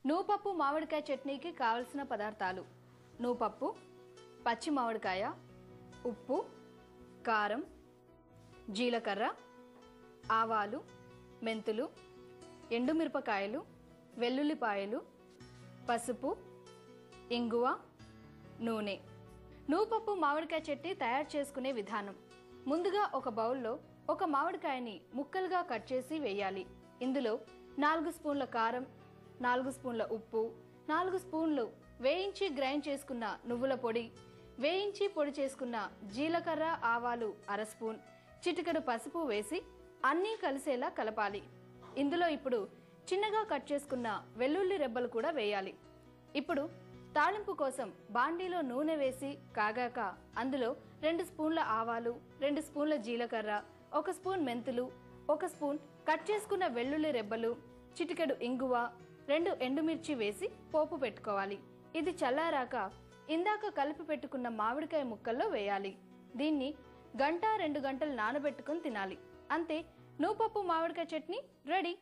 నూపప్పు మామిడికాయ చట్నీకి కావలసిన పదార్థాలు: నూపప్పు, పచ్చి మామిడికాయ, ఉప్పు, కారం, జీలకర్ర, ఆవాలు, మెంతులు, ఎండుమిరపకాయలు, వెల్లుల్లిపాయలు, పసుపు, ఇంగువ, నూనె. నూపప్పు మామిడికాయ చట్నీ తయారు చేసుకునే విధానం: ముందుగా ఒక బౌల్లో ఒక మామిడికాయని ముక్కలుగా కట్ చేసి వేయాలి. ఇందులో 4 స్పూన్ల కారం, 4 స్పూన్ల ఉప్పు, 4 స్పూన్లు వేయించి గ్రైండ్ చేసుకున్న నువ్వుల పొడి, వేయించి పొడి చేసుకున్న జీలకర్ర, ఆవాలు అర స్పూన్, చిటికెడు పసుపు వేసి అన్నీ కలిసేలా కలపాలి. ఇందులో ఇప్పుడు చిన్నగా కట్ చేసుకున్న వెల్లుల్లి రెబ్బలు కూడా వేయాలి. ఇప్పుడు తాళింపు కోసం బాండీలో నూనె వేసి కాగాక అందులో 2 స్పూన్ల ఆవాలు, 2 స్పూన్ల జీలకర్ర, 1 స్పూన్ మెంతులు, 1 స్పూన్ కట్ చేసుకున్న వెల్లుల్లి రెబ్బలు, చిటికెడు ఇంగువ, 2 ఎండుమిర్చి వేసి పోపు పెట్టుకోవాలి. ఇది చల్లారాక ఇందాక కలిపి పెట్టుకున్న మామిడికాయ ముక్కల్లో వేయాలి. దీన్ని 1-2 గంటలు నానబెట్టుకుని తినాలి. అంతే, నూపప్పు మామిడికాయ చట్నీ రెడీ.